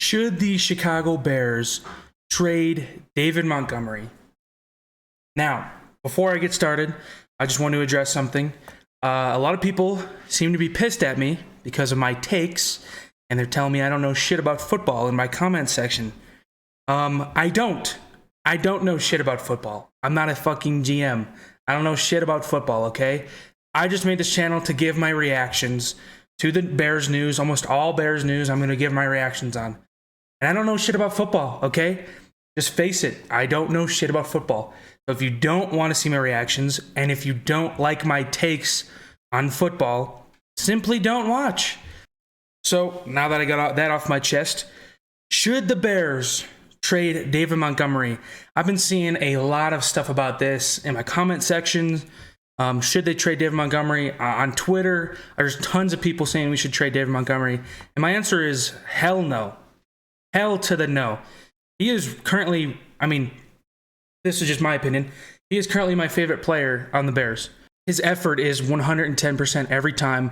Should the Chicago Bears trade David Montgomery? Now, before I get started, I just want to address something. A lot of people seem to be pissed at me because of my takes, and they're telling me I don't know shit about football in my comment section. I don't know shit about football. I'm not a fucking GM. I don't know shit about football, okay? I just made this channel to give my reactions to the Bears news. Almost all Bears news I'm going to give my reactions on. And I don't know shit about football, okay? Just face it, I don't know shit about football. So if you don't want to see my reactions, and if you don't like my takes on football, simply don't watch. So now that I got that off my chest, should the Bears trade David Montgomery? I've been seeing a lot of stuff about this in my comment section. Should they trade David Montgomery? On Twitter, there's tons of people saying we should trade David Montgomery. And my answer is hell no. Hell to the no. He is currently, this is just my opinion, he is currently my favorite player on the Bears. His effort is 110% every time.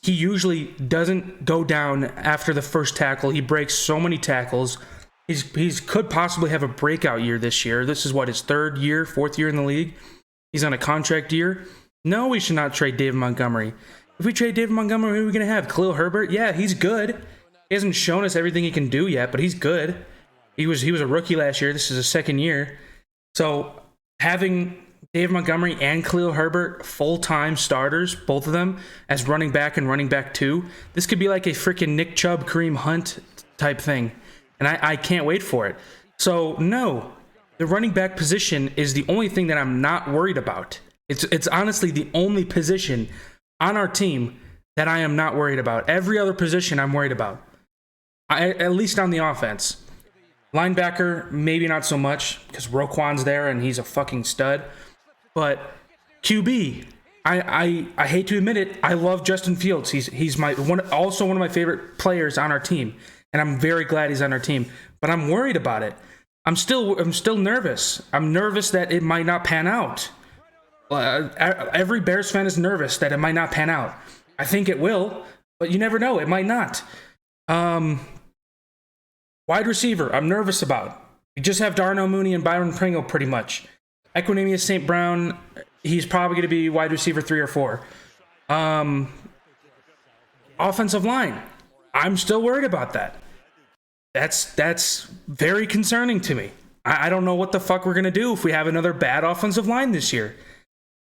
He usually doesn't go down after the first tackle. He breaks so many tackles. He's could possibly have a breakout year this year. This is what, his fourth year in the league. He's on a contract year. No, we should not trade David Montgomery. If we trade David Montgomery, who are we going to have? Khalil Herbert? Yeah, he's good. He hasn't shown us everything he can do yet, but he's good. He was a rookie last year. This is his second year. So having David Montgomery and Khalil Herbert full-time starters, both of them, as running back and running back 2, this could be like a freaking Nick Chubb, Kareem Hunt type thing. And I can't wait for it. So no, the running back position is the only thing that I'm not worried about. It's honestly the only position on our team that I am not worried about. Every other position I'm worried about. At least on the offense. Linebacker, maybe not so much, because Roquan's there and he's a fucking stud. But QB, I hate to admit it, I love Justin Fields. He's also one of my favorite players on our team, and I'm very glad he's on our team. But I'm worried about it. I'm still nervous. I'm nervous that it might not pan out. Every Bears fan is nervous that it might not pan out. I think it will, but you never know. It might not. Wide receiver, I'm nervous about. We just have Darnell Mooney and Byron Pringle pretty much. Equanimeous St. Brown, he's probably going to be wide receiver 3 or 4. Offensive line, I'm still worried about that. That's very concerning to me. I don't know what the fuck we're going to do if we have another bad offensive line this year.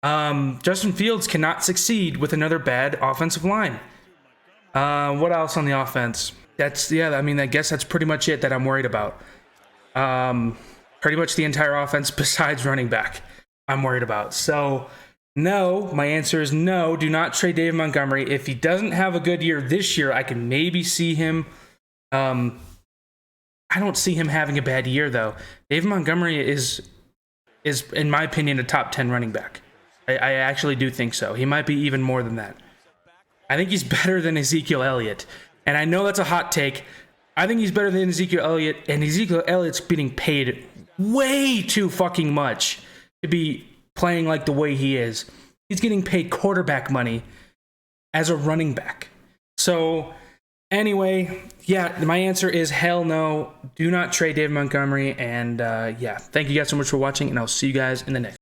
Justin Fields cannot succeed with another bad offensive line. What else on the offense? I guess that's pretty much it that I'm worried about. Pretty much the entire offense besides running back I'm worried about. So, no, my answer is no, do not trade David Montgomery. If he doesn't have a good year this year, I can maybe see him. I don't see him having a bad year, though. David Montgomery is in my opinion, a top 10 running back. I actually do think so. He might be even more than that. I think he's better than Ezekiel Elliott. And I know that's a hot take. I think he's better than Ezekiel Elliott, and Ezekiel Elliott's getting paid way too fucking much to be playing like the way he is. He's getting paid quarterback money as a running back. So, anyway, yeah, my answer is hell no. Do not trade David Montgomery, and thank you guys so much for watching, and I'll see you guys in the next.